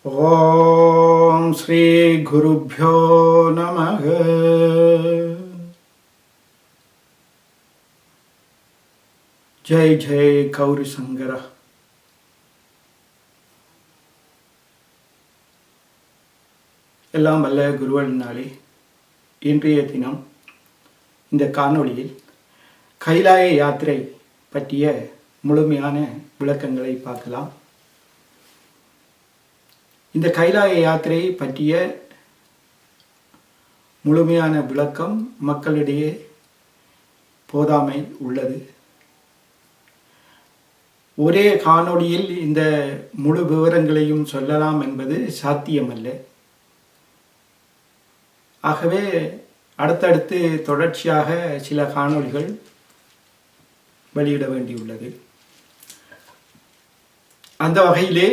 ஓம் ஸ்ரீ குருப்யோ நமக. ஜெய் ஜெய் கௌரி சங்கர. எல்லாம் வல்ல குருவழினாலே இன்றைய தினம் இந்த காணொளியில் கைலாய யாத்திரை பற்றிய முழுமையான விளக்கங்களை பார்க்கலாம். இந்த கைலாய யாத்திரையை பற்றிய முழுமையான விளக்கம் மக்களிடையே போதாமை உள்ளது. ஒரே காணொளியில் இந்த முழு விவரங்களையும் சொல்லலாம் என்பது சாத்தியமல்ல. ஆகவே அடுத்தடுத்து தொடர்ச்சியாக சில காணொளிகள் வெளியிட வேண்டியுள்ளது. அந்த வகையிலே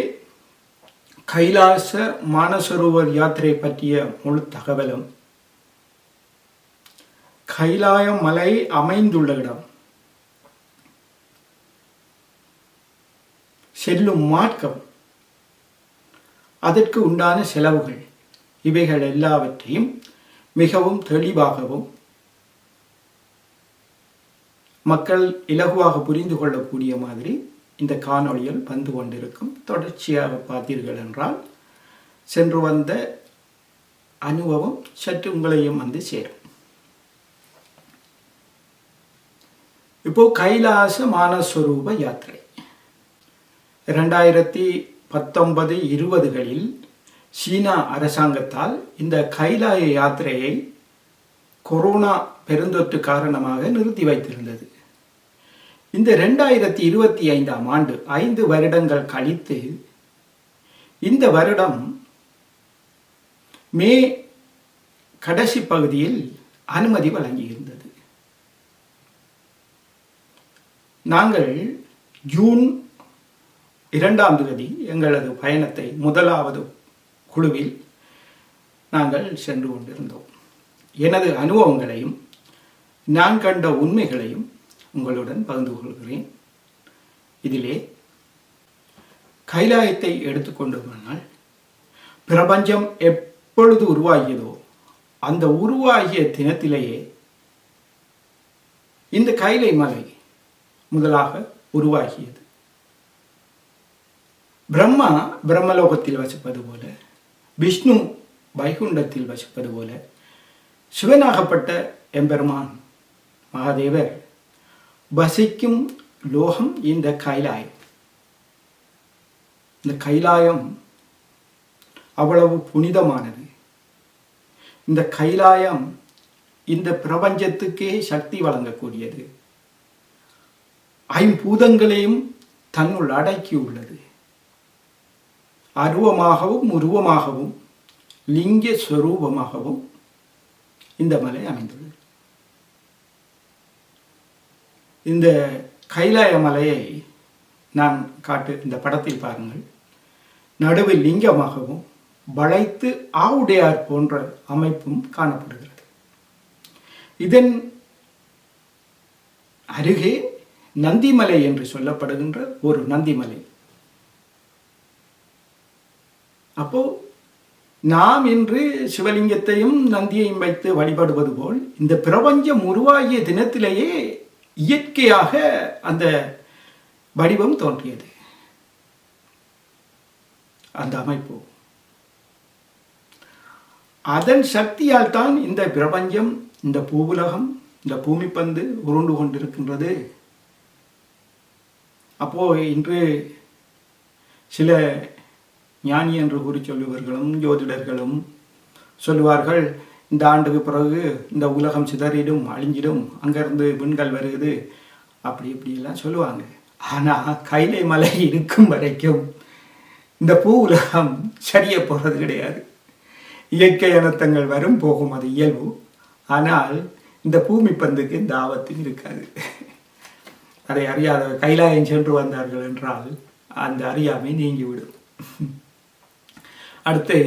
கைலாச மானசரோவர் யாத்திரை பற்றிய முழு தகவலும், கைலாய மலை அமைந்துள்ள இடம், செல்லும் மார்க்கம், அதற்கு உண்டான செலவுகள், இவைகள் எல்லாவற்றையும் மிகவும் தெளிவாகவும் மக்கள் இலகுவாக புரிந்து கொள்ளக்கூடிய மாதிரி இந்த காணொளியில் வந்து கொண்டிருக்கும். தொடர்ச்சியாக பார்த்தீர்கள் என்றால் சென்று வந்த அனுபவம் சற்று உங்களையும் வந்து சேரும். இப்போ கைலாச மானஸ்வரூப யாத்திரை 2019-20களில் சீனா அரசாங்கத்தால் இந்த கைலாய யாத்திரையை கொரோனா பெருந்தொற்று காரணமாக நிறுத்தி வைத்திருந்தது. இந்த 2025ஆம் ஆண்டு 5 வருடங்கள் கழித்து இந்த வருடம் மே கடைசி பகுதியில் அனுமதி வழங்கியிருந்தது. நாங்கள் ஜூன் 2ஆம் தேதி எங்களது பயணத்தை முதலாவது குழுவில் நாங்கள் சென்று கொண்டிருந்தோம். எனது அனுபவங்களையும் நான் கண்ட உண்மைகளையும் உங்களுடன் பகிர்ந்து கொள்கிறேன். இதிலே கைலாயத்தை எடுத்துக்கொண்டு போனால் பிரபஞ்சம் எப்பொழுது உருவாகியதோ அந்த உருவாகிய தினத்திலேயே இந்த கைலை மலை முதலாக உருவாகியது. பிரம்மா பிரம்மலோகத்தில் வசிப்பது போல, விஷ்ணு வைகுண்டத்தில் வசிப்பது போல, சிவனாகப்பட்ட எம்பெருமான் மகாதேவர் வசிக்கும் லோகம் இந்த கைலாயம். இந்த கைலாயம் அவ்வளவு புனிதமானது. இந்த கைலாயம் இந்த பிரபஞ்சத்துக்கே சக்தி வழங்கக்கூடியது. 5 பூதங்களையும் தன்னுள் அடக்கி உள்ளது. அருவமாகவும் உருவமாகவும் லிங்க ஸ்வரூபமாகவும் இந்த மலை அமைந்துள்ளது. இந்த கைலாய மலையை நான் இந்த படத்தில் பாருங்கள். நடுவில் லிங்கமாகவும் வளைத்து ஆவுடையார் போன்ற அமைப்பும் காணப்படுகிறது. இதன் அருகே நந்திமலை என்று சொல்லப்படுகின்ற ஒரு நந்திமலை. அப்போ நாம் இன்று சிவலிங்கத்தையும் நந்தியையும் வைத்து வழிபடுவது போல் இந்த பிரபஞ்சம் உருவாகிய தினத்திலேயே இயற்கையாக அந்த வடிவம் தோன்றியது. அந்த அமைப்பு அதன் சக்தியால் தான் இந்த பிரபஞ்சம், இந்த பூவுலகம், இந்த பூமி பந்து உருண்டு கொண்டிருக்கின்றது. அப்போ இன்று சில ஞானி என்று கூறி சொல்லுவர்களும் ஜோதிடர்களும் சொல்லுவார்கள், இந்த ஆண்டுக்கு பிறகு இந்த உலகம் சிதறிடும், அழிஞ்சிடும், அங்கிருந்து விண்கள் வருது, அப்படி இப்படியெல்லாம் சொல்லுவாங்க. ஆனால் கைலை மலை இருக்கும் வரைக்கும் இந்த பூ உலகம் சரிய போகிறது கிடையாது. இயற்கை அனர்த்தங்கள் வரும் போகும், அது இயல்பு. ஆனால் இந்த பூமி பந்துக்கு இந்த ஆபத்தும் இருக்காது. அதை அறியாத கைலாயம் சென்று வந்தார்கள் என்றால் அந்த அறியாமை நீங்கிவிடும். அடுத்து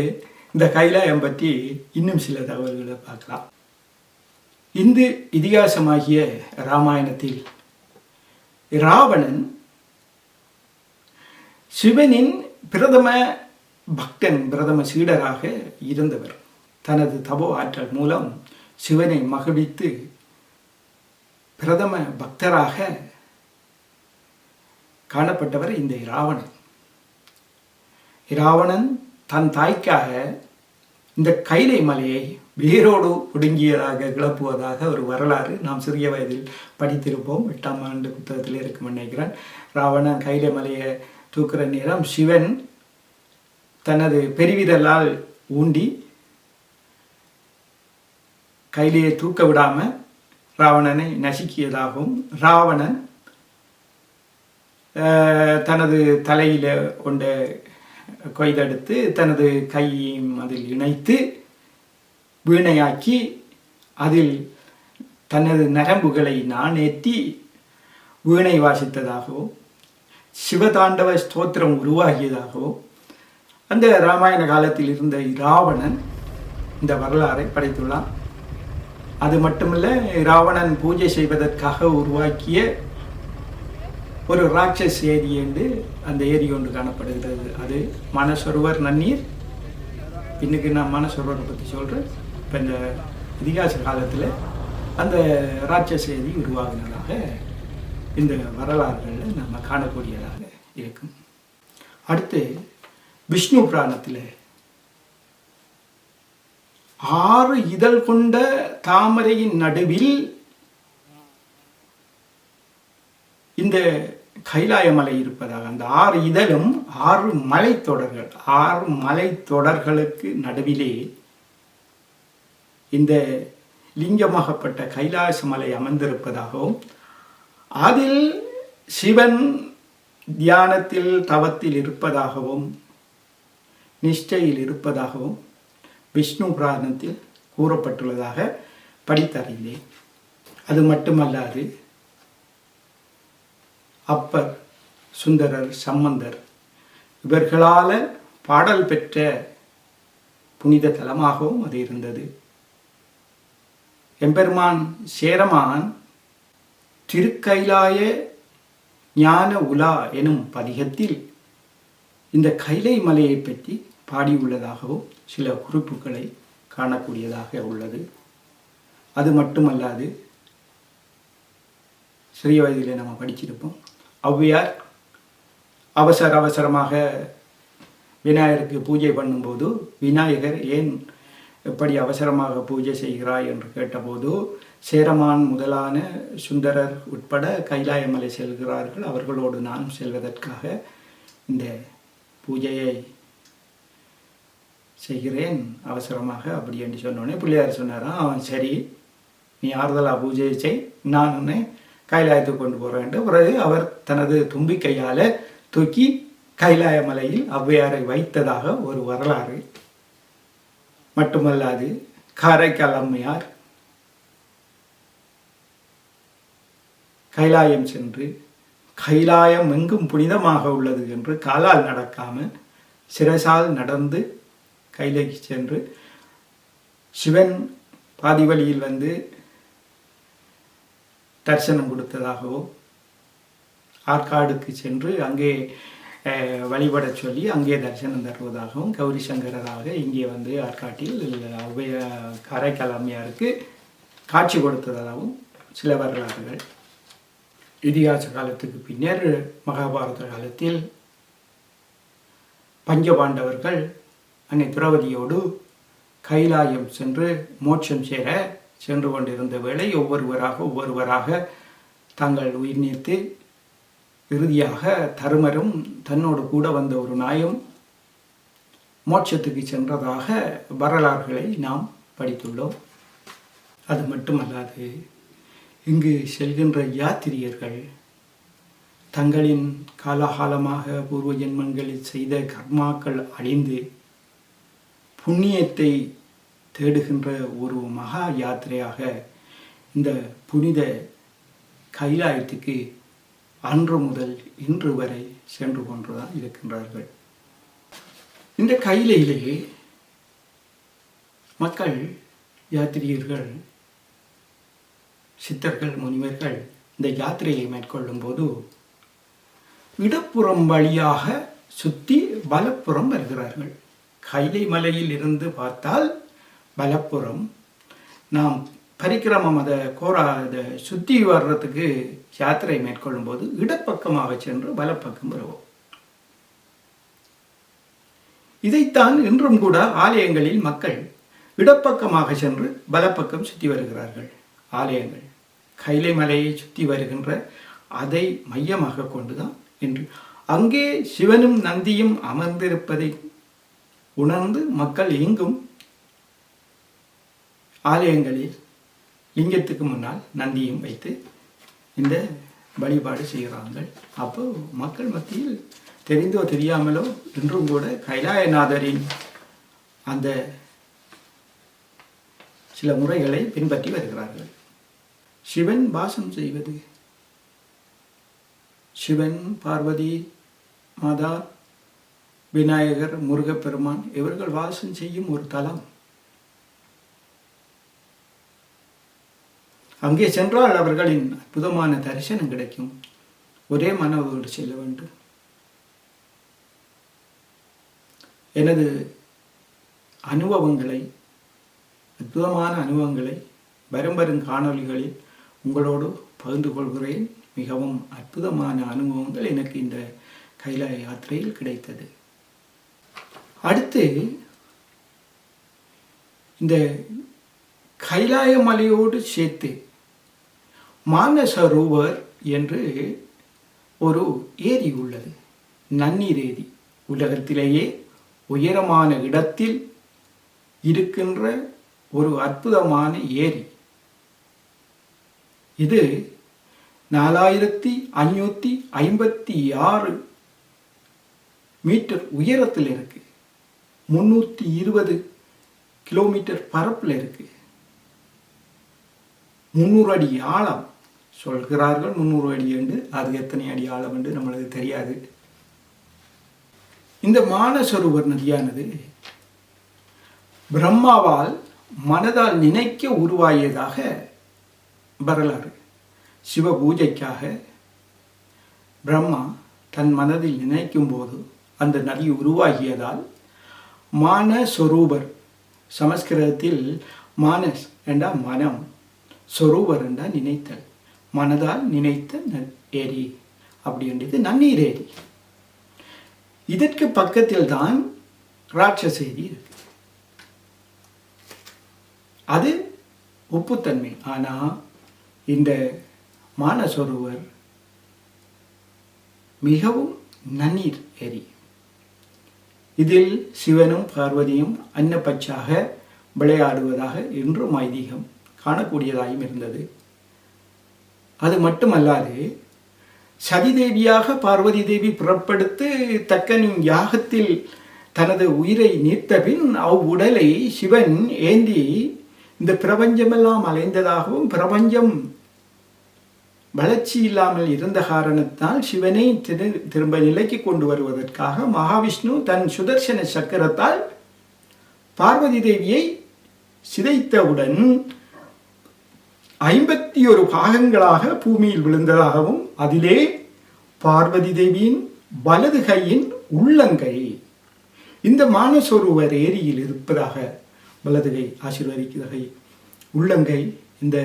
இந்த கைலாயம் பற்றி இன்னும் சில தகவல்களை பார்க்கலாம். இந்து இதிகாசமாகிய இராமாயணத்தில் ராவணன் சிவனின் பிரதம பக்தன் பிரதம சீடராக இருந்தவர். தனது தபோ ஆற்றல் மூலம் சிவனை மகிழ்வித்து பிரதம பக்தராக காணப்பட்டவர் இந்த இராவணன். இராவணன் தன் தாய்க்காக இந்த கைலை மலையை வேரோடு ஒடுங்கியதாக கிளப்புவதாக ஒரு வரலாறு நாம் சிறிய வயதில் படித்திருப்போம். 8ஆம் ஆண்டு புத்தகத்தில் இருக்கும் நினைக்கிறேன். ராவணன் கைலை மலையை தூக்குற நேரம் சிவன் தனது பெருவிரலால் ஊண்டி கைலையை தூக்க விடாமல் ராவணனை நசுக்கியதாகவும், ராவணன் தனது தலையில் கொண்ட கொய்தெடுத்து தனது கையையும் அதில் இணைத்து வீணையாக்கி அதில் தனது நரம்புகளை நாணேற்றி வீணை வாசித்ததாகவும் சிவதாண்டவ ஸ்தோத்திரம் உருவாகியதாகவும் அந்த இராமாயண காலத்தில் இருந்த இராவணன் இந்த வரலாறை படைத்துள்ளான். அது மட்டுமல்ல, இராவணன் பூஜை செய்வதற்காக உருவாக்கிய ஒரு ராட்சஸ் ஏரி என்று அந்த ஏரி ஒன்று காணப்படுகிறது. அது மானசரோவர் நன்னீர். இன்னைக்கு நான் மானசரோவரை பற்றி சொல்கிறேன். இப்போ இந்த இதிகாச காலத்தில் அந்த ராட்சஸ் ஏரி உருவாகினதாக இந்த வரலாறுகளில் நம்ம காணக்கூடியதாக இருக்கும். அடுத்து விஷ்ணு புராணத்தில் 6 இதழ் கொண்ட தாமரையின் நடுவில் இந்த கைலாய மலை இருப்பதாக, அந்த 6 இதழும் 6 மலைத்தொடர்கள், 6 மலைத்தொடர்களுக்கு நடுவிலே இந்த லிங்கமாகப்பட்ட கைலாச மலை அமர்ந்திருப்பதாகவும், அதில் சிவன் தியானத்தில் தவத்தில் இருப்பதாகவும் நிஷ்டையில் இருப்பதாகவும் விஷ்ணு புராணத்தில் கூறப்பட்டுள்ளதாக படித்தறிந்தேன். அது மட்டுமல்லாது அப்பர், சுந்தரர், சம்பந்தர் இவர்களால் பாடல் பெற்ற புனித தலமாகவும் அது இருந்தது. எம்பெருமான் சேரமான் திருக்கைலாய ஞான உலா எனும் பதிகத்தில் இந்த கைலை மலையை பற்றி பாடியுள்ளதாகவும் சில குறிப்புகளை காணக்கூடியதாக உள்ளது. அது மட்டுமல்லாது சிறிய வயதிலே நம்ம படிச்சிருப்போம். ஔவையார் அவசரமாக விநாயகருக்கு பூஜை பண்ணும்போது, விநாயகர் ஏன் எப்படி அவசரமாக பூஜை செய்கிறாய் என்று கேட்டபோது, சேரமான் முதலான சுந்தரர் உட்பட கைலாயமலை செல்கிறார்கள், அவர்களோடு நானும் செல்வதற்காக இந்த பூஜையை செய்கிறேன் அவசரமாக அப்படி என்று சொன்னோடனே பிள்ளையார் சொன்னாராம், அவன் சரி, நீ ஆறுதலாக பூஜையை செய், நான் உன்னை கைலாயத்துக்கு கொண்டு போகிறேன். பிறகு அவர் தனது தும்பிக்கையால் தூக்கி கைலாய மலையில் ஔவையாரை வைத்ததாக ஒரு வரலாறு. மட்டுமல்லாது காரைக்கால் அம்மையார் கைலாயம் சென்று கைலாயம் எங்கும் புனிதமாக உள்ளது என்று காலால் நடக்காமல் சிரசால் நடந்து கைலைக்கு சென்று சிவன் பாதி வழியில் வந்து தரிசனம் கொடுத்ததாகவும், ஆற்காடுக்கு சென்று அங்கே வழிபட சொல்லி அங்கே தரிசனம் தருவதாகவும், கௌரி சங்கரராக இங்கே வந்து ஆற்காட்டில் காரைக்கால் அம்மையாருக்கு காட்சி கொடுத்ததாகவும் சில வரலாறுகள். இதிகாச காலத்துக்கு பின்னர் மகாபாரத காலத்தில் பஞ்சபாண்டவர்கள் அன்னை திரௌபதியோடு கைலாயம் சென்று மோட்சம் சென்று கொண்டிருந்த வேளை ஒவ்வொருவராக தாங்கள் உயிர் நீத்து இறுதியாக தருமரும் தன்னோடு கூட வந்த ஒரு நாயும் மோட்சத்துக்கு சென்றதாக வரலாறுகளை நாம் படித்துள்ளோம். அது மட்டுமல்லாது இங்கு செல்கின்ற யாத்திரியர்கள் தங்களின் காலகாலமாக பூர்வ ஜென்மங்களில் செய்த கர்மாக்கள் அழிந்து புண்ணியத்தை தேடுகின்ற ஒரு மகா யாத்திரையாக இந்த புனித கைலாயத்துக்கு அன்று முதல் இன்று வரை சென்று கொண்டுதான் இருக்கின்றார்கள். இந்த கைலையிலே மக்கள், யாத்திரியர்கள், சித்தர்கள், முனிவர்கள் இந்த யாத்திரையை மேற்கொள்ளும் போது இடப்புறம் வழியாக சுற்றி வலப்புறம் வருகிறார்கள். கைலை மலையில் இருந்து பார்த்தால் வலப்புறம், நாம் பரிக்கிரமம் அதை அதை சுற்றி வர்றதுக்கு யாத்திரை மேற்கொள்ளும் போது இடப்பக்கமாக சென்று வலப்பக்கம் வருவோம். இதைத்தான் இன்றும் கூட ஆலயங்களில் மக்கள் இடப்பக்கமாக சென்று வலப்பக்கம் சுற்றி வருகிறார்கள். ஆலயங்கள் கைலை மலையை சுற்றி வருகின்ற அதை மையமாக கொண்டுதான் என்று அங்கே சிவனும் நந்தியும் அமர்ந்திருப்பதை உணர்ந்து மக்கள் எங்கும் ஆலயங்களில் லிங்கத்துக்கு முன்னால் நந்தியும் வைத்து இந்த வழிபாடு செய்கிறார்கள். அப்போ மக்கள் மத்தியில் தெரிந்தோ தெரியாமலோ இன்றும் கூட கைலாயநாதரின் அந்த சில முறைகளை பின்பற்றி வருகிறார்கள். சிவன் வாசம் செய்வது, சிவன், பார்வதி மாதா, விநாயகர், முருகப்பெருமான் இவர்கள் வாசம் செய்யும் ஒரு தலம். அங்கே சென்றால் அவர்களின் அற்புதமான தரிசனம் கிடைக்கும். ஒரே மனதோடு செல்ல வேண்டும். எனது அனுபவங்களை, அற்புதமான அனுபவங்களை வரும் காணொளிகளில் உங்களோடு பகிர்ந்து கொள்கிறேன். மிகவும் அற்புதமான அனுபவங்கள் எனக்கு இந்த கைலாய யாத்திரையில் கிடைத்தது. அடுத்து இந்த கைலாய மலையோடு சேர்த்து மானசரோவர் என்று ஒரு ஏரி உள்ளது. நன்னீர் ஏரி. உலகத்திலேயே உயரமான இடத்தில் இருக்கின்ற ஒரு அற்புதமான ஏரி. இது 4556 மீட்டர் உயரத்தில் இருக்கு. 320 கிலோமீட்டர் பரப்பில் இருக்கு. 300 அடி ஆழம் சொல்கிறார்கள். 300 அடி என்று, அது எத்தனை அடி ஆழம் என்று நம்மளுக்கு தெரியாது. இந்த மானசரோவர் நதியானது பிரம்மாவால் மனதால் நினைக்க உருவாகியதாக வரலாறு. சிவ பூஜைக்காக பிரம்மா தன் மனதில் நினைக்கும் போது அந்த நதி உருவாகியதால் மானசரோவர், சமஸ்கிருதத்தில் மானஸ் என்றா மனம், சொரூபர் என்றா நினைத்தல், மனதால் நினைத்த ஏரி அப்படின்றது நன்னீர் ஏரி. இதற்கு பக்கத்தில் தான் ராட்சச ஏரி இருக்கு. அது உப்புத்தன்மை. ஆனால் இந்த மானசரோவர் மிகவும் நன்னீர் ஏரி. இதில் சிவனும் பார்வதியும் அன்னப்பச்சாக விளையாடுவதாக இன்றும் ஐதீகம் காணக்கூடியதாயும் இருந்தது. அது மட்டுமல்லாது சதிதேவியாக பார்வதி தேவி புறப்படுத்து தக்கனின் யாகத்தில் தனது உயிரை நீத்த பின் அவ்வுடலை சிவன் ஏந்தி இந்த பிரபஞ்சமெல்லாம் அலைந்ததாகவும் பிரபஞ்சம் வளர்ச்சி இல்லாமல் இருந்த காரணத்தால் சிவனை திரும்ப நிலைக்கு கொண்டு வருவதற்காக மகாவிஷ்ணு தன் சுதர்சன சக்கரத்தால் பார்வதி தேவியை சிதைத்தவுடன் 51 பாகங்களாக பூமியில் விழுந்ததாகவும் அதிலே பார்வதி தேவியின் வலது கையின் உள்ளங்கை இந்த மானசரோவர் ஏரியில் இருப்பதாக, வலது கை ஆசீர்வதிக்கை உள்ளங்கை இந்த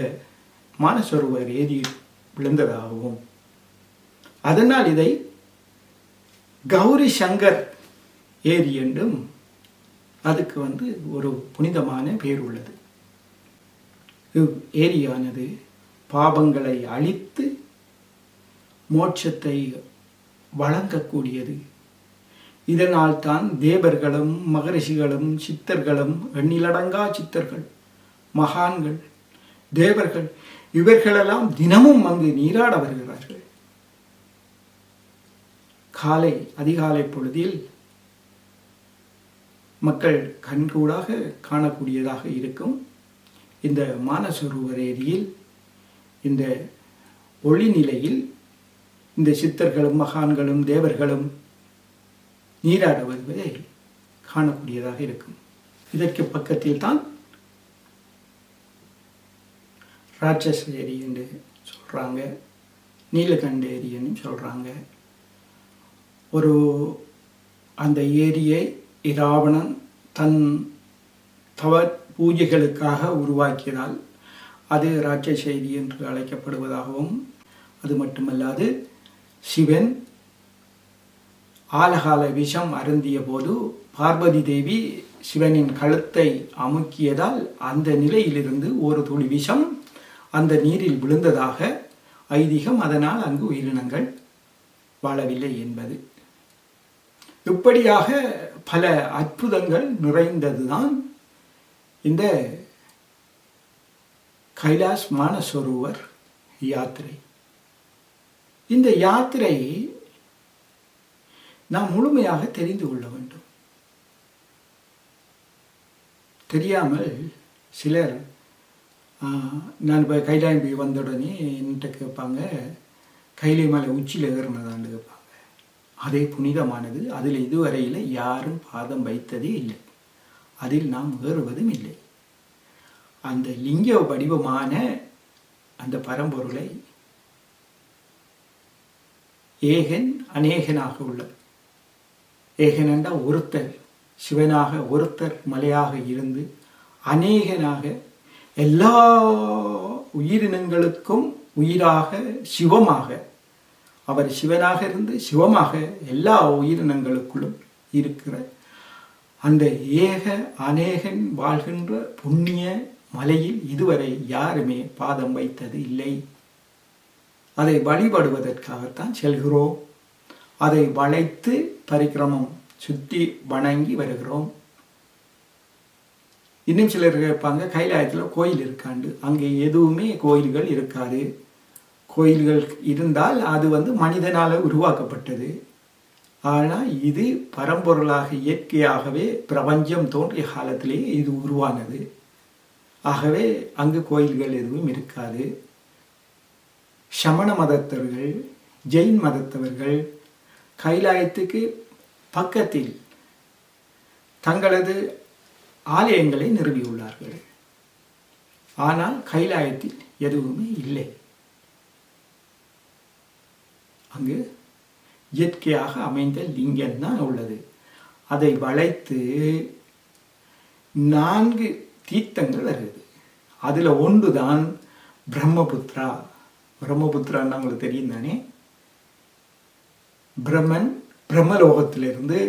மானசரோவர் ஏரியில் விழுந்ததாகவும், அதனால் இதை கௌரி சங்கர் ஏரி என்றும் அதுக்கு ஒரு புனிதமான பேர் உள்ளது. ஏரியானது பாபங்களை அழித்து மோட்சத்தை வழங்கக்கூடியது. இதனால் தான் தேவர்களும் மகரிஷிகளும் சித்தர்களும், எண்ணிலடங்கா சித்தர்கள், மகான்கள், தேவர்கள் இவர்களெல்லாம் தினமும் அங்கு நீராட வருகிறார்கள். அதிகாலை பொழுதில் மக்கள் கண்கூடாக காணக்கூடியதாக இருக்கும் இந்த மானசரோவர் ஏரியில் இந்த ஒளி நிலையில் இந்த சித்தர்களும் மகான்களும் தேவர்களும் நீராட வருவதை காணக்கூடியதாக இருக்கும். இதற்கு பக்கத்தில் தான் ராட்சச ஏரி என்று சொல்கிறாங்க, நீலகண்ட ஏரி என்று சொல்கிறாங்க. ஒரு அந்த ஏரியை இராவணன் தன் தவ பூஜைகளுக்காக உருவாக்கியதால் அது ராட்சச ஏரி என்று அழைக்கப்படுவதாகவும், அது மட்டுமல்லாது சிவன் ஆலகால விஷம் அருந்திய போது பார்வதி தேவி சிவனின் கழுத்தை அமுக்கியதால் அந்த நிலையிலிருந்து ஒரு துளி விஷம் அந்த நீரில் விழுந்ததாக ஐதீகம். அதனால் அங்கு உயிரினங்கள் வாழவில்லை என்பது. இப்படியாக பல அற்புதங்கள் நிறைந்ததுதான் இந்த கைலாஷ் மானசரோவர் யாத்திரை. இந்த யாத்திரை நாம் முழுமையாக தெரிந்து கொள்ள வேண்டும். தெரியாமல் சிலர் நான் இப்போ கைலாயம் போய் வந்த உடனே என்கிட்ட கேட்பாங்க, கைலை மலை உச்சியில் ஏறினதான்னு கேட்பாங்க. அதே புனிதமானது, அதில் இதுவரையில் யாரும் பாதம் வைத்ததே இல்லை, அதில் நாம் ஏறுவதும் இல்லை. அந்த லிங்க வடிவமான அந்த பரம்பொருளை ஏகன் அநேகனாக உள்ள, ஏகன் என்றால் ஒருத்தர், சிவனாக ஒருத்தர் மலையாக இருந்து அநேகனாக எல்லா உயிரினங்களுக்கும் உயிராக சிவமாக, அவர் சிவனாக இருந்து சிவமாக எல்லா உயிரினங்களுக்குள்ளும் இருக்கிற அந்த ஏக அநேகன் வாழ்கின்ற புண்ணிய மலையில் இதுவரை யாருமே பாதம் வைத்தது இல்லை. அதை வழிபடுவதற்காகத்தான் செல்கிறோம். அதை வளைத்து பரிக்கிரமம் சுற்றி வணங்கி வருகிறோம். இன்னும் சிலர் கேட்பாங்க, கைலாயத்தில் கோயில் இருக்காண்டு. அங்கே எதுவுமே கோயில்கள் இருக்காது. கோயில்கள் இருந்தால் அது மனிதனால் உருவாக்கப்பட்டது. ஆனால் இது பரம்பொருளாக இயற்கையாகவே பிரபஞ்சம் தோன்றிய காலத்திலே இது உருவானது. ஆகவே அங்கு கோயில்கள் எதுவும் இருக்காது. சமண மதத்தவர்கள், ஜெயின் மதத்தவர்கள் கைலாயத்துக்கு பக்கத்தில் தங்களது ஆலயங்களை நிறுவியுள்ளார்கள். ஆனால் கைலாயத்தில் எதுவுமே இல்லை. அங்கு இயற்கையாக அமைந்த லிங்கம் தான் உள்ளது. அதை வளைத்து 4 தீர்த்தங்கள் வருது. அதில் ஒன்று தான் பிரம்மபுத்திரா. பிரம்மபுத்திரான்னு உங்களுக்கு தெரியும் தானே. பிரம்மன் பிரம்மலோகத்திலிருந்து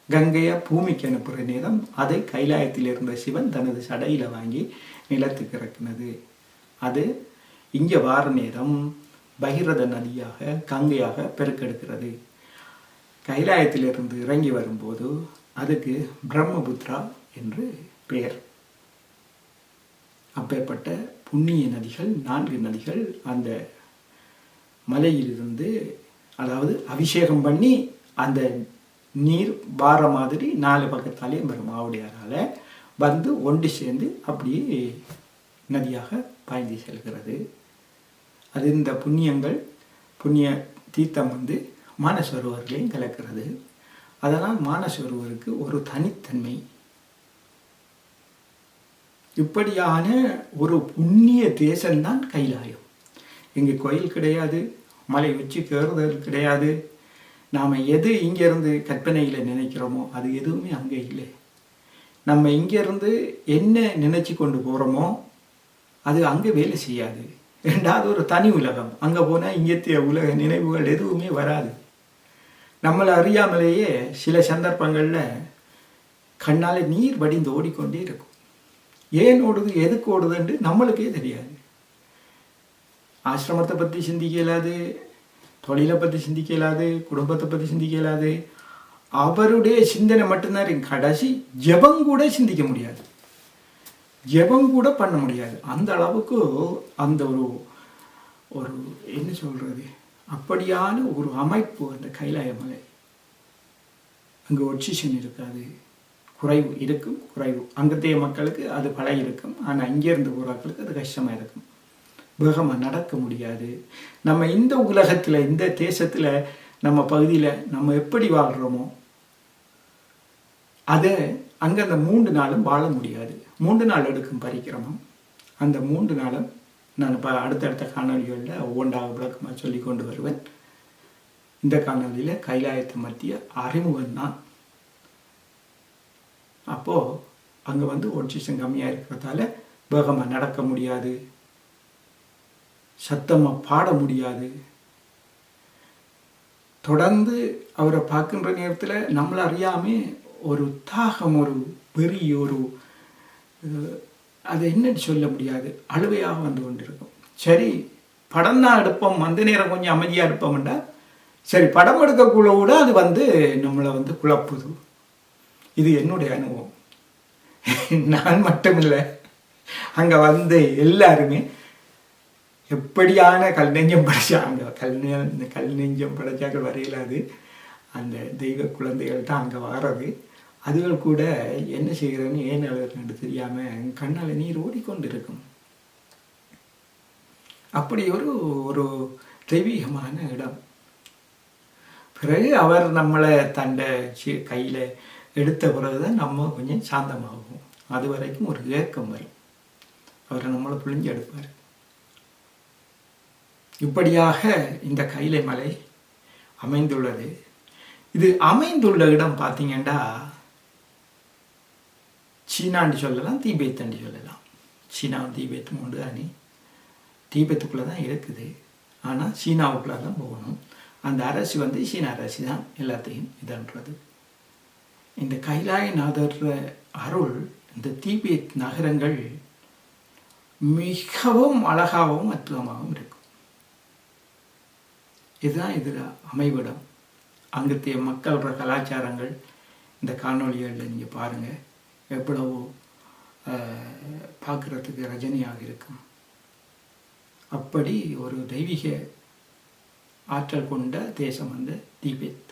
கங்கையை பூமிக்கு அனுப்புகிற நேரம் அதை கைலாயத்தில் இருந்த சிவன் தனது சடையில் வாங்கி நிலத்துக்கு இறக்குனது. அது இங்கே வார நேரம் பகிரத நதியாக கங்கையாக பெருக்கெடுக்கிறது. கைலாயத்திலிருந்து இறங்கி வரும்போது அதுக்கு பிரம்மபுத்திரா என்று பெயர். அப்பேற்பட்ட புண்ணிய நதிகள் 4 நதிகள் அந்த மலையிலிருந்து, அதாவது அபிஷேகம் பண்ணி அந்த நீர் வார மாதிரி 4 பக்கத்தாலேயும் வரும் ஆவுடையாரால் வந்து ஒன்று சேர்ந்து அப்படியே நதியாக பாய்ந்து செல்கிறது. அது இந்த புண்ணிய தீர்த்தம் மானசரோவர்களையும் கலக்கிறது. அதனால் மானசரோவருக்கு ஒரு தனித்தன்மை. இப்படியான ஒரு புண்ணிய தேசம்தான் கைலாயம். இங்கே கோயில் கிடையாது, மலை உச்சி கேறுதல் கிடையாது. நாம் எது இங்கேருந்து கற்பனையில் நினைக்கிறோமோ அது எதுவுமே அங்கே இல்லை. நம்ம இங்கேருந்து என்ன நினச்சி கொண்டு போகிறோமோ அது அங்கே வேலை செய்யாது. 2வது ஒரு தனி உலகம். அங்கே போனால் இங்கத்திய உலக நினைவுகள் எதுவுமே வராது. நம்மளை அறியாமலேயே சில சந்தர்ப்பங்களில் கண்ணால் நீர் வடிந்து ஓடிக்கொண்டே இருக்கும். ஏன் ஓடுது, எதுக்கு ஓடுதுன்னு நம்மளுக்கே தெரியாது. ஆசிரமத்தை பற்றி சிந்திக்க இயலாது, தொழிலை பற்றி சிந்திக்க இயலாது, குடும்பத்தை பற்றி சிந்திக்க இயலாது. அவருடைய சிந்தனை மட்டும்தான். கடைசி ஜெபம் கூட சிந்திக்க முடியாது, ஜெபம் கூட பண்ண முடியாது. அந்த அளவுக்கு அந்த ஒரு என்ன சொல்கிறது, அப்படியான ஒரு அமைப்பு அந்த கைலாய மலை. அங்கே ஆக்சிஜன் இருக்காது, குறைவு இருக்கும். குறைவு அங்கத்தைய மக்களுக்கு அது பழகி இருக்கும். ஆனால் இங்கேருந்து போகிறாக்களுக்கு அது கஷ்டமாக இருக்கும். வேகமாக நடக்க முடியாது. நம்ம இந்த உலகத்தில், இந்த தேசத்தில், நம்ம பகுதியில் நம்ம எப்படி வாழ்கிறோமோ அதை அங்கே அந்த 3 நாளும் வாழ முடியாது. 3 நாள் எடுக்கும் பரிக்கிரமம். அந்த 3 நாளும் நான் இப்போ அடுத்தடுத்த காணொலிகளில் ஒவ்வொன்றாக விளக்கமாக சொல்லி கொண்டு வருவேன். இந்த காணொலியில் கைலாயத்தை மத்திய அறிமுகம் தான். அப்போது அங்கே வந்து ஆக்சிஜன் கம்மியாக இருக்கிறதால வேகமாக நடக்க முடியாது, சத்தமாக பாட முடியாது. தொடர்ந்து அவரை பார்க்கின்ற நேரத்தில் நம்மளை அறியாமல் ஒரு தாகம், ஒரு வெறி, ஒரு அதை என்னன்னு சொல்ல முடியாது, அழுவையாக வந்து கொண்டிருக்கும். சரி, படம் தான் எடுப்போம், அந்த நேரம் கொஞ்சம் அமைதியாக எடுப்போம்டா, சரி படம் எடுக்கக்குள்ள கூட அது வந்து நம்மளை வந்து குழப்புது. இது என்னுடைய அனுபவம். நான் மட்டுமில்லை, அங்கே வந்து எல்லாருமே எப்படியான கல் நெஞ்சம் படைச்சாங்க. இந்த கல் நெஞ்சம் படைச்சாக்கள் வரையிலாது அந்த தெய்வ குழந்தைகள் தான் அங்கே வர்றது. அதுகள் கூட என்ன செய்கிறேன்னு ஏன் அழுகிறேன்னு தெரியாமல் கண்ணால் நீர் ஓடிக்கொண்டு இருக்கும். அப்படி ஒரு தெய்வீகமான இடம். பிறகு அவர் நம்மளை தண்டை கையில் எடுத்த பிறகுதான் நம்ம கொஞ்சம் சாந்தமாகும். அது வரைக்கும் ஒரு ஏக்கம் வரும். அவரை நம்மளை புழிஞ்சு எடுப்பார். இப்படியாக இந்த கைலை மலை அமைந்துள்ளது. இது அமைந்துள்ள இடம் பார்த்தீங்கன்னா சீனான்னு சொல்லலாம், தீபேத்தன்னு சொல்லலாம். சீனாவும் தீபேத்தும் உண்டு தானே, தீபத்துக்குள்ளே தான் இருக்குது. ஆனால் சீனாவுக்குள்ளே தான் போகணும். அந்த அரசு வந்து சீன அரசு தான் எல்லாத்தையும் இதுன்றது. இந்த கைலாயநாதர் அருள் இந்த தீபேத் நகரங்கள் மிகவும் அழகாகவும் அற்புதமாகவும் இருக்கும். இதுதான் இதில் அமைவிடம். அங்கத்திய மக்களோட கலாச்சாரங்கள் இந்த காணொலிகளில் நீங்கள் பாருங்கள், எவ்வளவோ பார்க்குறதுக்கு ரஜனியாக இருக்கும். அப்படி ஒரு தெய்வீக ஆற்றல் கொண்ட தேசம் வந்து தீபேத்.